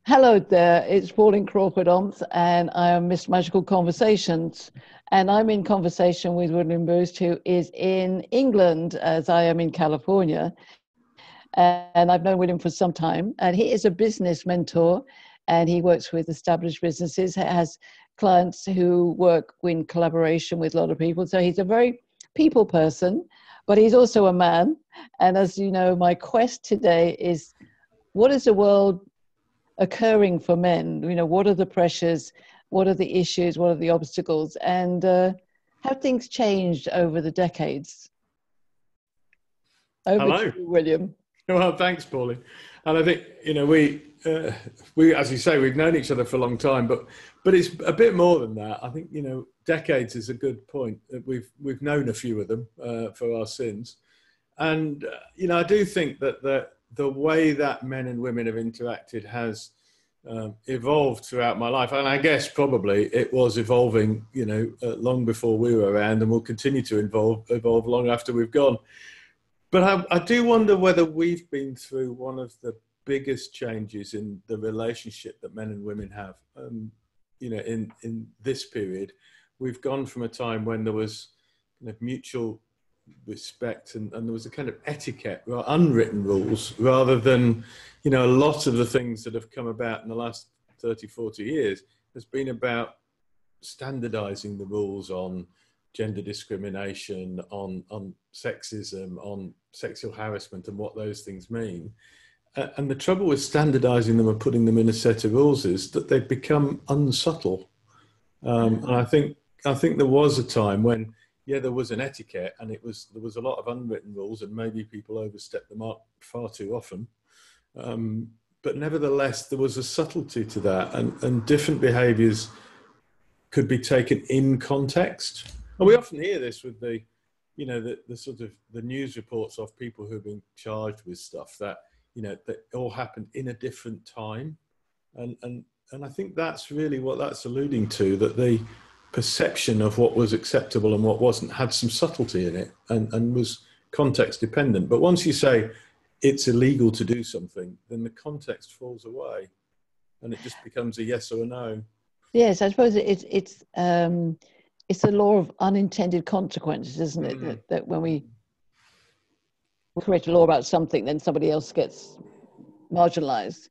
Hello there, it's Pauline Crawford-Omps, and I am Miss Magical Conversations. And I'm in conversation with William Buist, who is in England, as I am in California. And I've known William for some time. And he is a business mentor, and he works with established businesses, has clients who work in collaboration with a lot of people. So he's a very people person, but he's also a man. And as you know, my quest today is, what is the world occurring for men? You know, what are the pressures, what are the issues, what are the obstacles, and have things changed over the decades? Over Hello. to you, William. Well, thanks, Pauline. And I think, we, as you say, we've known each other for a long time, but it's a bit more than that. I think, decades is a good point. We've known a few of them for our sins. And, I do think that the way that men and women have interacted has evolved throughout my life. And I guess probably it was evolving, long before we were around, and will continue to evolve long after we've gone. But I do wonder whether we've been through one of the biggest changes in the relationship that men and women have. In this period, we've gone from a time when there was kind of mutual respect and there was a kind of etiquette, unwritten rules, rather than, a lot of the things that have come about in the last 30, 40 years has been about standardizing the rules on gender discrimination, on sexism, on sexual harassment and what those things mean. And the trouble with standardizing them and putting them in a set of rules is that they've become unsubtle. And I think there was a time when, there was an etiquette, and there was a lot of unwritten rules, and maybe people overstepped the mark far too often. But nevertheless, there was a subtlety to that, and different behaviours could be taken in context. And we often hear this with the sort of the news reports of people who have been charged with stuff that, that all happened in a different time. And I think that's really what that's alluding to, that the perception of what was acceptable and what wasn't had some subtlety in it and was context dependent. But once you say it's illegal to do something, then the context falls away and it just becomes a yes or a no. Yes, I suppose it's the law of unintended consequences, isn't it? That when we create a law about something, then somebody else gets marginalized.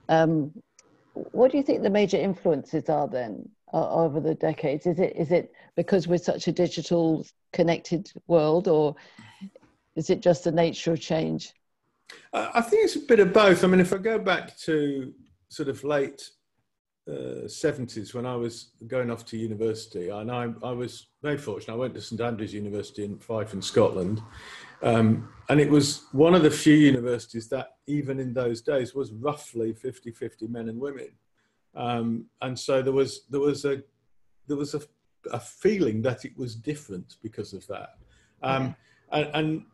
What do you think the major influences are then over the decades? Is it because we're such a digital connected world, or is it just the nature of change? I think it's a bit of both. I mean, if I go back to sort of late 70s, when I was going off to university, and I was very fortunate. I went to St Andrews University in Fife in Scotland, and it was one of the few universities that even in those days was roughly 50-50 men and women. And so there was a feeling that it was different because of that, and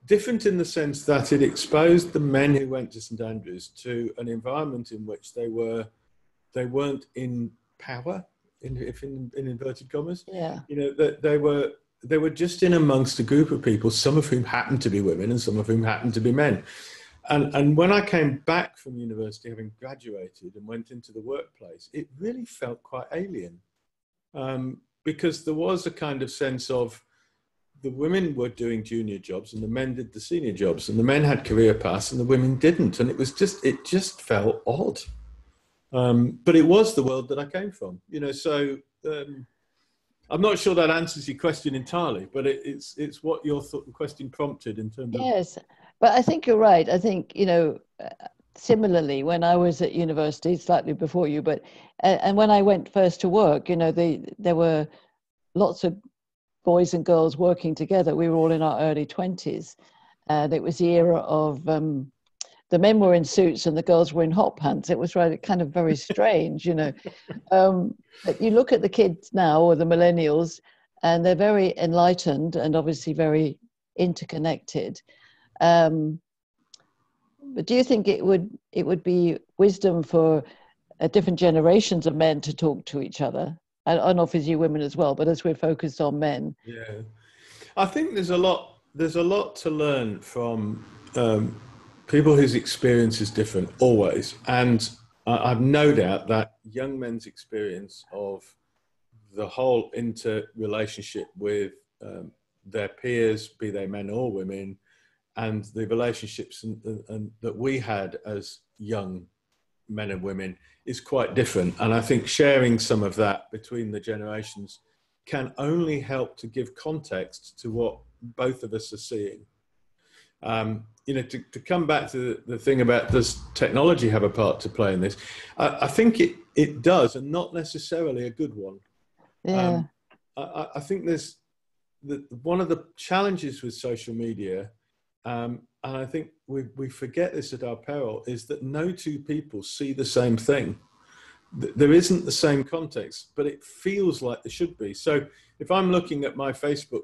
different in the sense that it exposed the men who went to St Andrews to an environment in which they weren't in power, in inverted commas. That they were just in amongst a group of people, some of whom happened to be women and some of whom happened to be men. And when I came back from university, having graduated and went into the workplace, it really felt quite alien, because there was a kind of sense of the women were doing junior jobs and the men did the senior jobs, and the men had career paths and the women didn't. And it just felt odd. But it was the world that I came from, so I'm not sure that answers your question entirely, but it's what your question prompted in terms of... Yes, but I think you're right. I think, similarly, when I was at university, slightly before you, but, and when I went first to work, there were lots of boys and girls working together. We were all in our early 20s. And it was the era of... the men were in suits and the girls were in hot pants. It was really kind of very strange, But you look at the kids now, or the millennials, and they're very enlightened and obviously very interconnected. But do you think it would be wisdom for different generations of men to talk to each other? And obviously women as well, but as we're focused on men. Yeah, I think there's a lot to learn from people whose experience is different always. And I've no doubt that young men's experience of the whole interrelationship with their peers, be they men or women, and the relationships and that we had as young men and women is quite different. And I think sharing some of that between the generations can only help to give context to what both of us are seeing. You know, to come back to the thing about, does technology have a part to play in this? I think it does, and not necessarily a good one. Yeah. I think there's one of the challenges with social media, and I think we forget this at our peril, is that no two people see the same thing. There isn't the same context, but it feels like there should be. So if I'm looking at my Facebook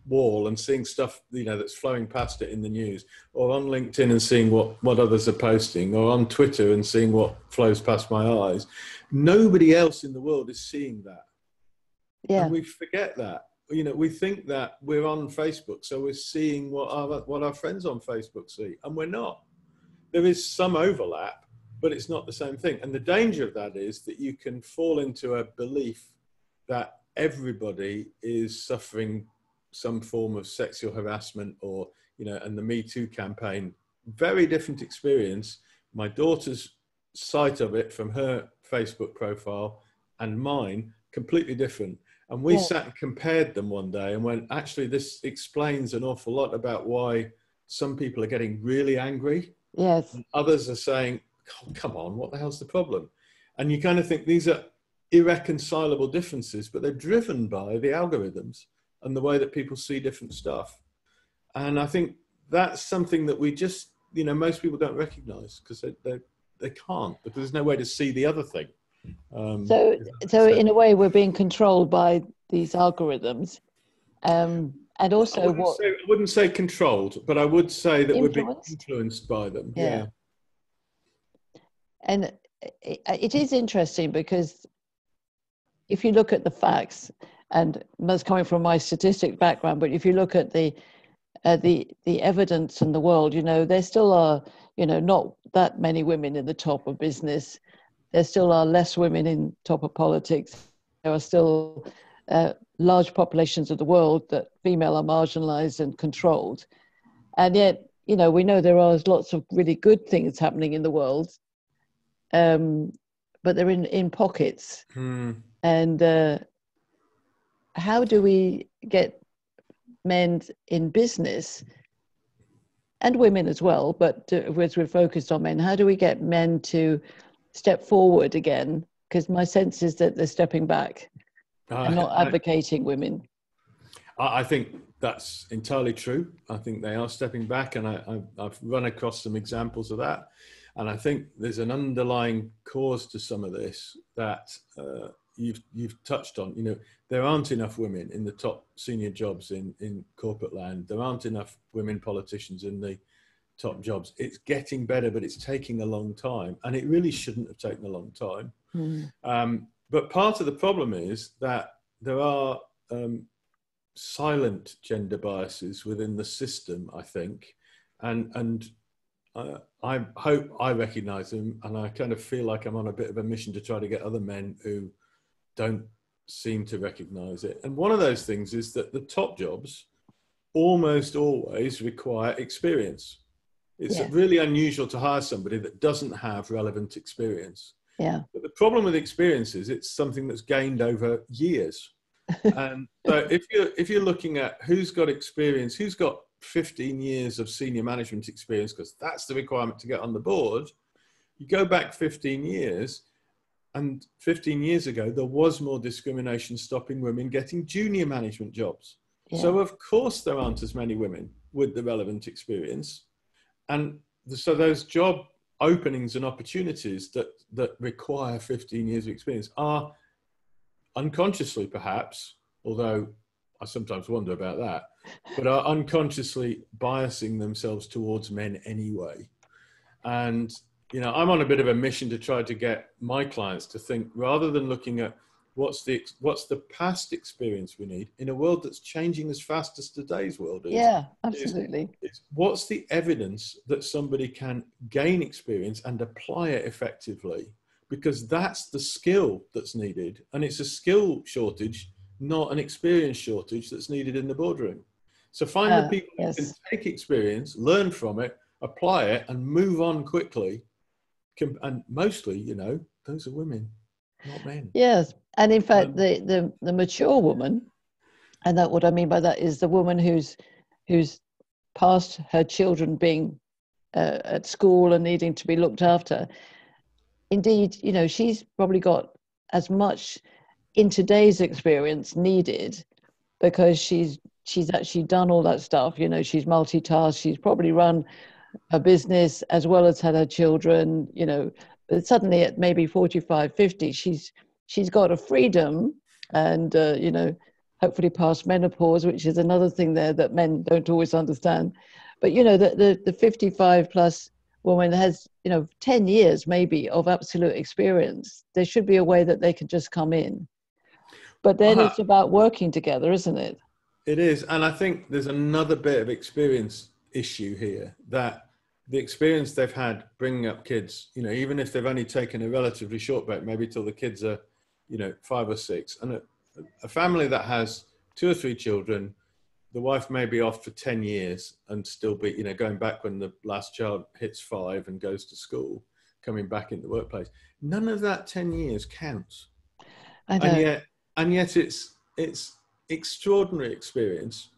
wall and seeing stuff, you know, that's flowing past it in the news, or on LinkedIn and seeing what others are posting, or on Twitter and seeing what flows past my eyes, nobody else in the world is seeing that. Yeah. And we forget that. You know, we think that we're on Facebook, so we're seeing what our friends on Facebook see, and we're not. There is some overlap, but it's not the same thing. And the danger of that is that you can fall into a belief that everybody is suffering some form of sexual harassment, or, you know, and the Me Too campaign, very different experience. My daughter's sight of it from her Facebook profile and mine, completely different. And we sat and compared them one day and went, actually, this explains an awful lot about why some people are getting really angry. Yes. And others are saying, oh, come on, what the hell's the problem? And you kind of think these are irreconcilable differences, but they're driven by the algorithms and the way that people see different stuff. And I think that's something that we just, you know, most people don't recognize because they can't, because there's no way to see the other thing. So in a way, we're being controlled by these algorithms. And also I wouldn't say controlled, but I would say that we're being influenced by them. Yeah. And it is interesting because if you look at the facts, and that's coming from my statistic background, but if you look at the evidence in the world, you know, there still are, you know, not that many women in the top of business. There still are less women in top of politics. There are still large populations of the world that female are marginalized and controlled. And yet, you know, we know there are lots of really good things happening in the world, but they're in pockets. And how do we get men in business, and women as well, but as we're focused on men, how do we get men to step forward again? Because my sense is that they're stepping back and not advocating women. I think that's entirely true. I think they are stepping back, and I've run across some examples of that. And I think there's an underlying cause to some of this that you've touched on. You know, there aren't enough women in the top senior jobs in corporate land. There aren't enough women politicians in the top jobs. It's getting better, but it's taking a long time, and it really shouldn't have taken a long time. But part of the problem is that there are silent gender biases within the system, I think, and I hope I recognise them, and I kind of feel like I'm on a bit of a mission to try to get other men who don't seem to recognise it. And one of those things is that the top jobs almost always require experience. It's really unusual to hire somebody that doesn't have relevant experience. But the problem with experience is it's something that's gained over years. And so if you're looking at who's got experience, who's got 15 years of senior management experience, because that's the requirement to get on the board, you go back 15 years, and 15 years ago, there was more discrimination stopping women getting junior management jobs. So of course there aren't as many women with the relevant experience. And so those job openings and opportunities that require 15 years of experience are unconsciously, perhaps, although I sometimes wonder about that, but are unconsciously biasing themselves towards men anyway. And, you know, I'm on a bit of a mission to try to get my clients to think, rather than looking at what's the past experience we need in a world that's changing as fast as today's world is. Yeah, absolutely. What's the evidence that somebody can gain experience and apply it effectively? Because that's the skill that's needed, and it's a skill shortage, not an experience shortage, that's needed in the boardroom. So find the people who can take experience, learn from it, apply it, and move on quickly. And mostly, you know, those are women, not men. Yes, and in fact, the mature woman, and that what I mean by that is the woman who's past her children being at school and needing to be looked after. Indeed, you know, she's probably got as much in today's experience needed, because she's actually done all that stuff. You know, she's multitasked. She's probably run a business as well as had her children, you know, but suddenly at maybe 45, 50, she's got a freedom and, you know, hopefully past menopause, which is another thing there that men don't always understand. But, you know, the 55 plus woman has, you know, 10 years maybe of absolute experience. There should be a way that they can just come in. But then it's about working together, isn't it? It is. And I think there's another bit of experience issue here, that the experience they've had bringing up kids, you know, even if they've only taken a relatively short break, maybe till the kids are, you know, 5 or 6, and a family that has 2 or 3 children, the wife may be off for 10 years and still be, you know, going back when the last child hits 5 and goes to school, coming back into the workplace. None of that 10 years counts. I know. And yet it's extraordinary experience.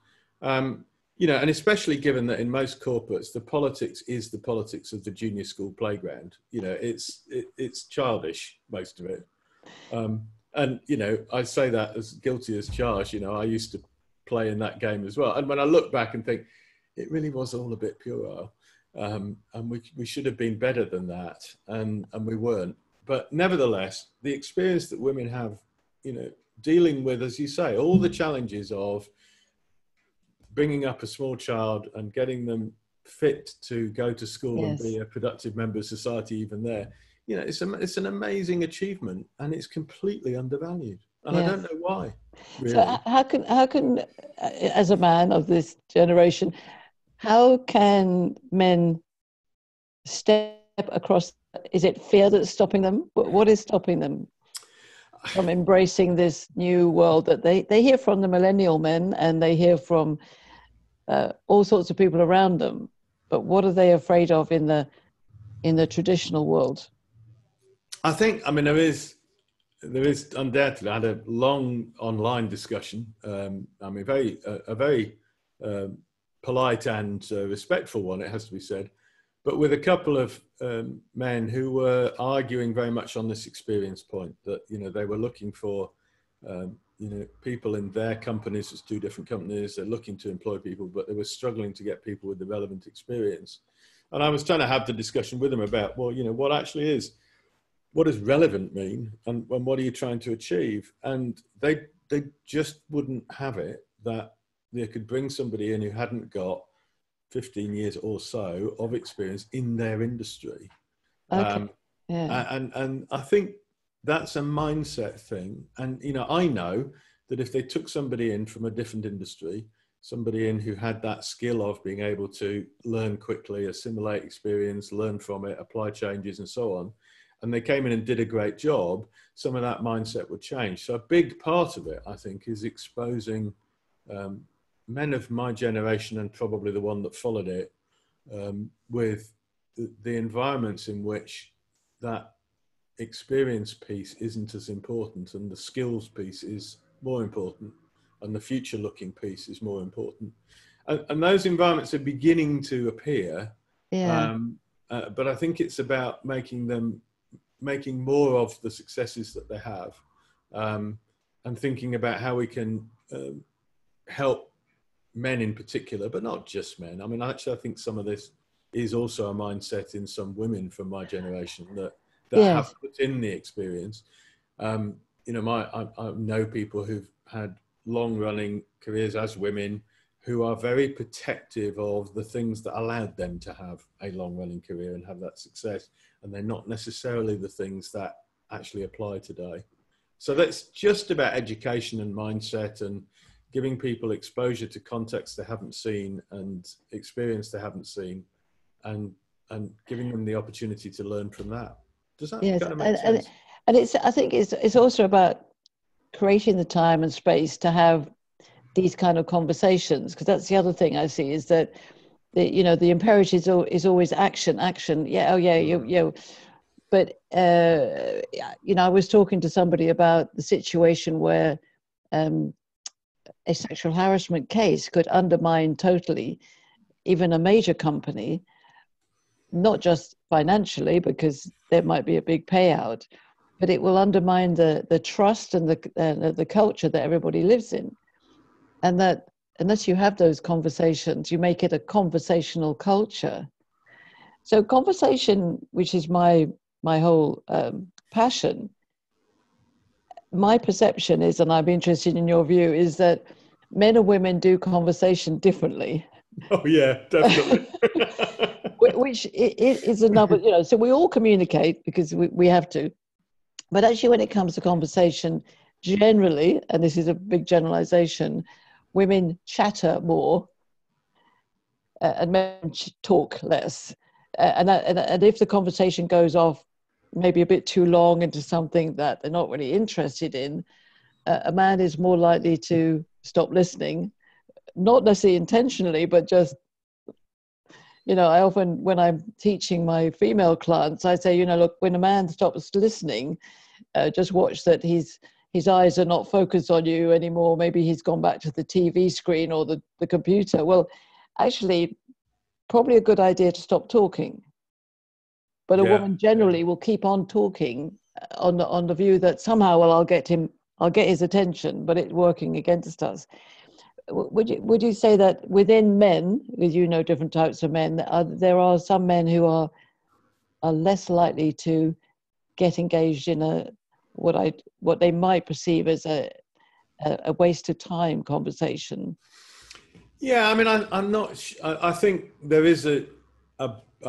You know, and especially given that in most corporates, the politics is the politics of the junior school playground. You know, it's childish, most of it. And, you know, I say that as guilty as charged. You know, I used to play in that game as well. And when I look back and think, it really was all a bit puerile. And we should have been better than that. And we weren't. But nevertheless, the experience that women have, you know, dealing with, as you say, all the challenges of bringing up a small child and getting them fit to go to school and be a productive member of society even there, you know, it's an amazing achievement, and it's completely undervalued. And I don't know why, really. So how can, as a man of this generation, how can men step across? Is it fear that's stopping them? What is stopping them from embracing this new world that they hear from the millennial men, and they hear from all sorts of people around them? But what are they afraid of in the traditional world? I think, I mean, there is undoubtedly, I had a long online discussion. I mean, a very polite and respectful one, it has to be said, but with a couple of men who were arguing very much on this experience point, that, you know, they were looking for, you know, people in their companies. It's 2 different companies. They're looking to employ people, but they were struggling to get people with the relevant experience. And I was trying to have the discussion with them about, well, you know, what does relevant mean, and what are you trying to achieve? And they just wouldn't have it that they could bring somebody in who hadn't got 15 years or so of experience in their industry. And I think that's a mindset thing. And, you know, I know that if they took somebody in from a different industry, somebody in who had that skill of being able to learn quickly, assimilate experience, learn from it, apply changes and so on, and they came in and did a great job, some of that mindset would change. So a big part of it, I think, is exposing men of my generation, and probably the one that followed it, with the environments in which that experience piece isn't as important, and the skills piece is more important, and the future looking piece is more important. And those environments are beginning to appear. But I think it's about making more of the successes that they have, and thinking about how we can help men in particular, but not just men. I mean, actually, I think some of this is also a mindset in some women from my generation that have put in the experience. You know, I know people who've had long-running careers as women who are very protective of the things that allowed them to have a long-running career and have that success, and they're not necessarily the things that actually apply today. So that's just about education and mindset and giving people exposure to context they haven't seen and experience they haven't seen, and giving them the opportunity to learn from that. Does that Yes, kind of make sense? and I think it's also about creating the time and space to have these kind of conversations, because that's the other thing I see is that the imperative is always action, action. Yeah, oh yeah, you. But I was talking to somebody about the situation where a sexual harassment case could undermine totally even a major company, not just financially because there might be a big payout, but it will undermine the trust and the culture that everybody lives in, and that unless you have those conversations, you make it a conversational culture. So conversation, which is my whole passion, my perception is, and I'm interested in your view, is that men and women do conversation differently. Oh yeah, definitely. Which is another, so we all communicate because we have to. But actually, when it comes to conversation, generally, and this is a big generalization, women chatter more and men talk less. And if the conversation goes off maybe a bit too long into something that they're not really interested in, a man is more likely to stop listening, not necessarily intentionally, but just, I often, when I'm teaching my female clients, I say, look, when a man stops listening, just watch that his eyes are not focused on you anymore. Maybe he's gone back to the TV screen or the computer. Well, actually, probably a good idea to stop talking. But a woman generally will keep on talking on the view that somehow, well, I'll get his attention, but it's working against us. Would you say that within men, because different types of men, there are some men who are less likely to get engaged in what they might perceive as a waste of time conversation? Yeah, I mean, I'm not. I think there is a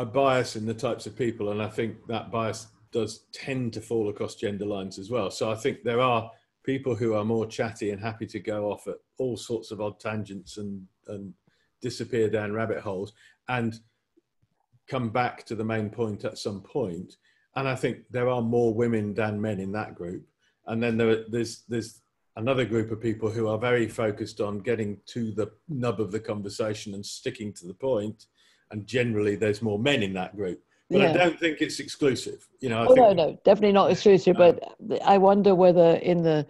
bias in the types of people, and I think that bias does tend to fall across gender lines as well. So I think there are people who are more chatty and happy to go off at all sorts of odd tangents and disappear down rabbit holes and come back to the main point at some point. And I think there are more women than men in that group. And then there's another group of people who are very focused on getting to the nub of the conversation and sticking to the point. And generally there's more men in that group. But I don't think it's exclusive. I think, no, definitely not exclusive. But I wonder whether in the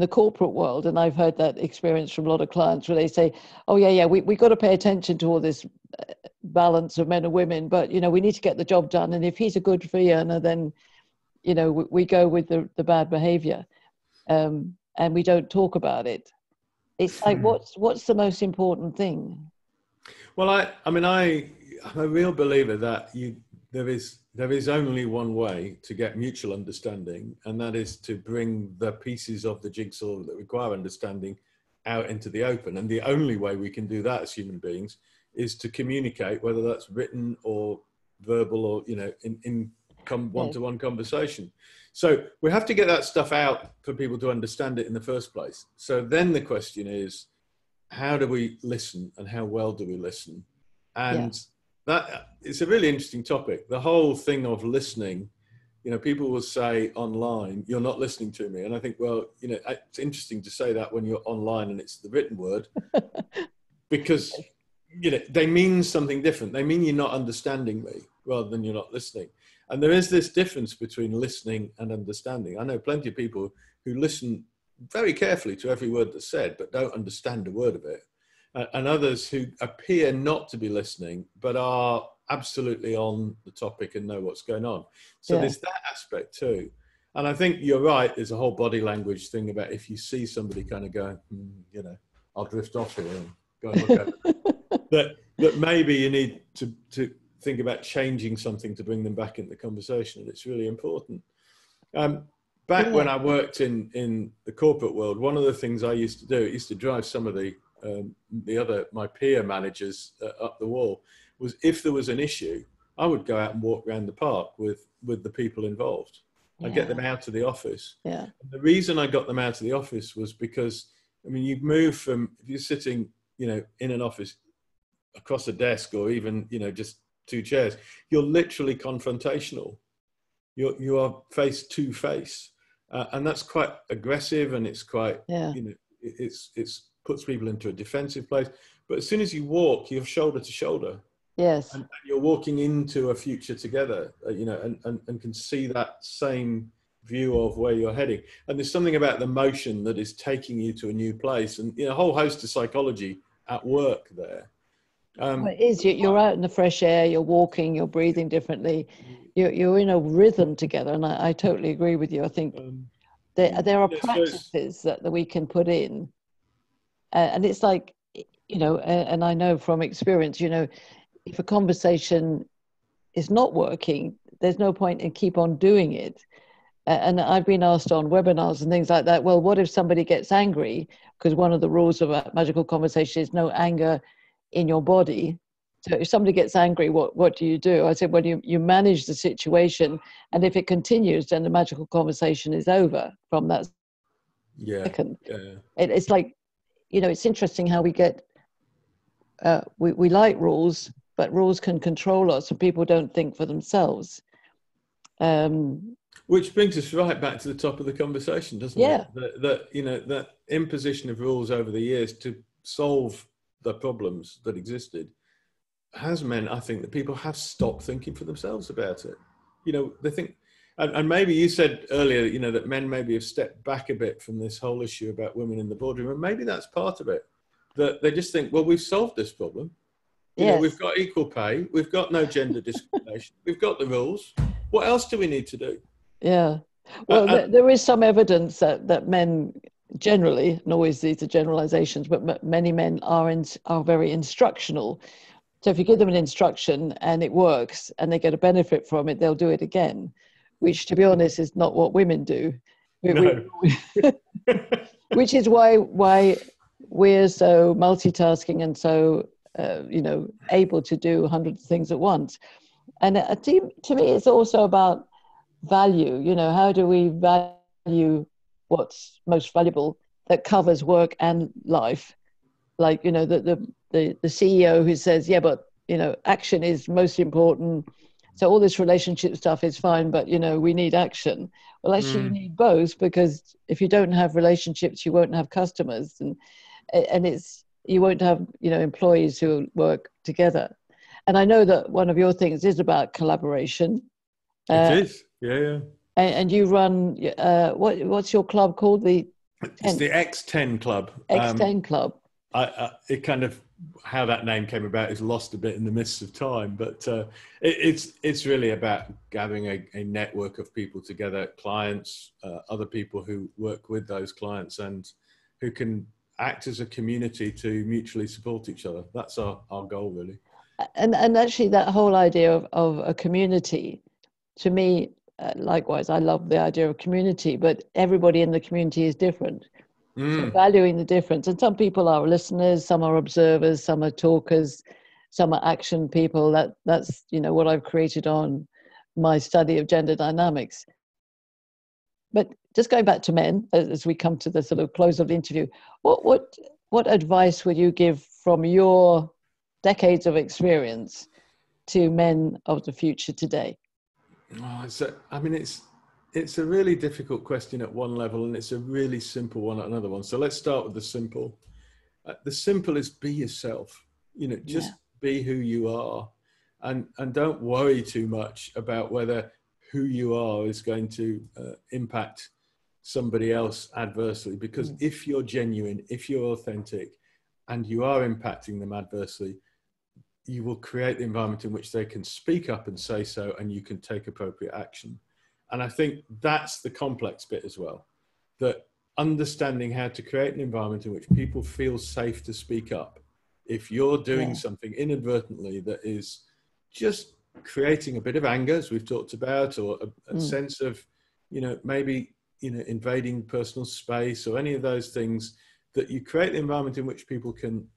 corporate world, and I've heard that experience from a lot of clients where they say, oh yeah, we got to pay attention to all this balance of men and women, but we need to get the job done. And if he's a good fee earner, then we go with the bad behavior, and we don't talk about it. It's like, what's the most important thing? Well, I'm a real believer that there is only one way to get mutual understanding, and that is to bring the pieces of the jigsaw that require understanding out into the open. And the only way we can do that as human beings is to communicate, whether that's written or verbal or in one-to-one conversation. So we have to get that stuff out for people to understand it in the first place. So then the question is, how do we listen, and how well do we listen? And that it's a really interesting topic. The whole thing of listening, people will say online, you're not listening to me. And I think, well, it's interesting to say that when you're online and it's the written word, because, they mean something different. They mean you're not understanding me rather than you're not listening. And there is this difference between listening and understanding. I know plenty of people who listen very carefully to every word that's said, but don't understand a word of it. And others who appear not to be listening, but are absolutely on the topic and know what's going on. So there's that aspect too. And I think you're right. There's a whole body language thing about if you see somebody kind of going, I'll drift off here and go and look at it. that maybe you need to think about changing something to bring them back into the conversation. And it's really important. Back when I worked in the corporate world, one of the things I used to do, it used to drive some of my peer managers up the wall, was if there was an issue, I would go out and walk around the park with the people involved. I'd get them out of the office. Yeah. And the reason I got them out of the office was because, I mean, you move from, if you're sitting, you know, in an office across a desk or even, you know, just two chairs, you're literally confrontational. You are face to face. And that's quite aggressive, and it's quite, you know, it's puts people into a defensive place. But as soon as you walk, you're shoulder to shoulder. Yes. And you're walking into a future together, you know, and can see that same view of where you're heading. And there's something about the motion that is taking you to a new place, and, you know, a whole host of psychology at work there. Well, it is. You're out in the fresh air, you're walking, you're breathing differently, you're in a rhythm together. And I totally agree with you. I think there are practices that we can put in. And it's like, you know, and I know from experience, you know, if a conversation is not working, there's no point in keep on doing it. And I've been asked on webinars and things like that, well, what if somebody gets angry? Because one of the rules of a magical conversation is no anger in your body. So if somebody gets angry, what do you do? I said, well, you manage the situation, and if it continues, then the magical conversation is over from that second. It's like, you know, it's interesting how we get, we like rules, but rules can control us, and people don't think for themselves. Which brings us right back to the top of the conversation, doesn't it? That, you know, that imposition of rules over the years to solve the problems that existed has meant, I think, that people have stopped thinking for themselves about it. You know, they think, and maybe you said earlier, you know, that men maybe have stepped back a bit from this whole issue about women in the boardroom, and maybe that's part of it. That they just think, well, we've solved this problem. You know, we've got equal pay, we've got no gender discrimination, we've got the rules. What else do we need to do? Yeah. Well, there is some evidence that men generally, and always these are generalizations, but many men are very instructional. So if you give them an instruction and it works and they get a benefit from it, they'll do it again, which, to be honest, is not what women do. No. Which is why we're so multitasking and so, you know, able to do hundreds of things at once. And to me, it's also about value. You know, how do we value what's most valuable that covers work and life? Like, you know, the CEO who says, yeah, but, you know, action is most important. So all this relationship stuff is fine, but, you know, we need action. Well, actually, you need both, because if you don't have relationships, you won't have customers, and you won't have, you know, employees who work together. And I know that one of your things is about collaboration. It is, yeah. And you run, what's your club called? It's the X10 Club. X10 Club. It kind of, how that name came about is lost a bit in the mists of time, but it's really about gathering a network of people together, clients, other people who work with those clients, and who can act as a community to mutually support each other. That's our goal, really. And actually, that whole idea of a community, to me, likewise, I love the idea of community, but everybody in the community is different. So valuing the difference. And some people are listeners, some are observers, some are talkers, some are action people. That's, you know, what I've created on my study of gender dynamics. But just going back to men, as we come to the sort of close of the interview, what advice would you give from your decades of experience to men of the future today? It's a really difficult question at one level, and it's a really simple one at another one. So let's start with the simple. The simple is be yourself. You know, just be who you are, and don't worry too much about whether who you are is going to impact somebody else adversely. Because if you're genuine, if you're authentic, and you are impacting them adversely, you will create the environment in which they can speak up and say so, and you can take appropriate action. And I think that's the complex bit as well, that understanding how to create an environment in which people feel safe to speak up. If you're doing something inadvertently that is just creating a bit of anger, as we've talked about, or a sense of, you know, maybe, you know, invading personal space or any of those things, that you create the environment in which people can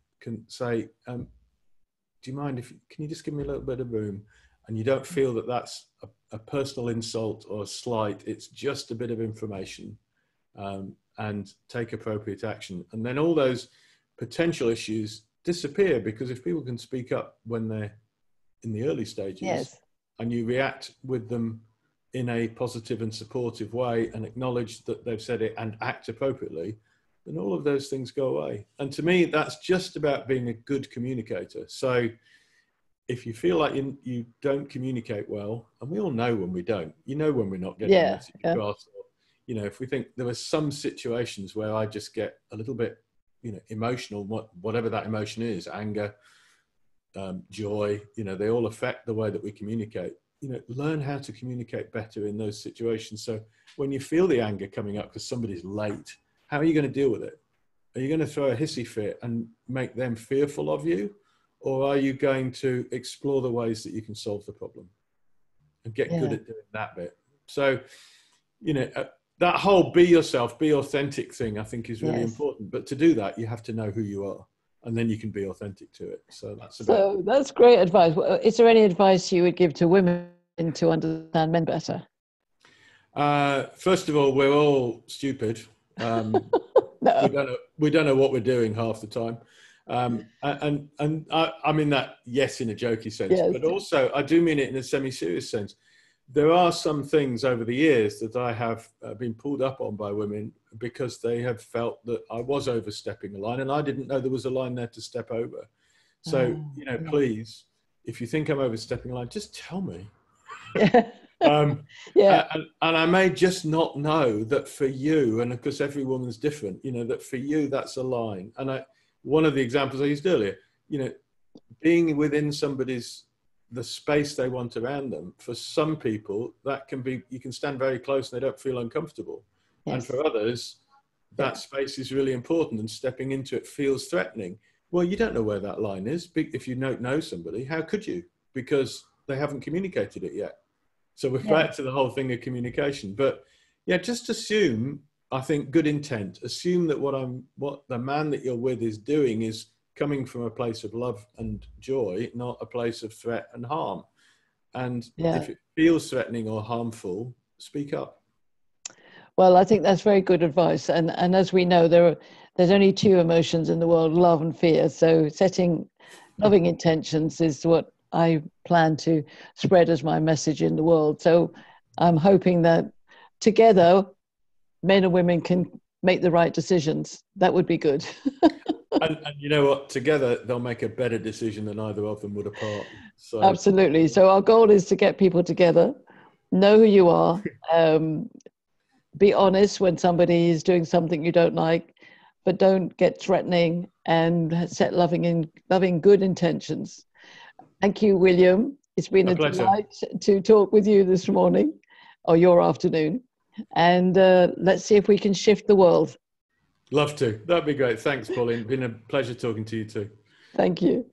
say, do you mind can you just give me a little bit of room? And you don't feel that that's a personal insult or a slight. It's just a bit of information, and take appropriate action. And then all those potential issues disappear, because if people can speak up when they're in the early stages, Yes. and you react with them in a positive and supportive way and acknowledge that they've said it and act appropriately, then all of those things go away. And to me, that's just about being a good communicator. So if you feel like you don't communicate well, and we all know when we don't, when we're not getting a message across, or, if we think there are some situations where I just get a little bit, emotional, whatever that emotion is, anger, joy, they all affect the way that we communicate. Learn how to communicate better in those situations. So when you feel the anger coming up because somebody's late, how are you going to deal with it? Are you going to throw a hissy fit and make them fearful of you? Or are you going to explore the ways that you can solve the problem and get good at doing that bit? So, that whole be yourself, be authentic thing, I think is really important. But to do that, you have to know who you are, and then you can be authentic to it. So that's great advice. Is there any advice you would give to women to understand men better? First of all, we're all stupid. No. We don't know what we're doing half the time. And I mean that, yes, in a jokey sense, but also I do mean it in a semi-serious sense. There are some things over the years that I have been pulled up on by women because they have felt that I was overstepping a line, and I didn't know there was a line there to step over. So, please, if you think I'm overstepping a line, just tell me. And I may just not know that for you, and of course every woman's different, that for you that's a line. And one of the examples I used earlier, being within the space they want around them. For some people, that can be, you can stand very close and they don't feel uncomfortable. Yes. And for others, that space is really important, and stepping into it feels threatening. Well, you don't know where that line is. If you don't know somebody, how could you? Because they haven't communicated it yet. So we're back to the whole thing of communication. But just assume, I think, good intent. Assume that what the man that you're with is doing is coming from a place of love and joy, not a place of threat and harm. And if it feels threatening or harmful, speak up. Well, I think that's very good advice. And as we know, there's only two emotions in the world, love and fear. So setting loving intentions is what I plan to spread as my message in the world. So I'm hoping that together, men and women can make the right decisions. That would be good. And you know what? Together, they'll make a better decision than either of them would apart. So. Absolutely. So our goal is to get people together, know who you are, be honest when somebody is doing something you don't like, but don't get threatening, and set loving good intentions. Thank you, William. It's been a delight to talk with you this morning, or your afternoon. And let's see if we can shift the world. Love to. That'd be great. Thanks, Pauline. It's been a pleasure talking to you too. Thank you.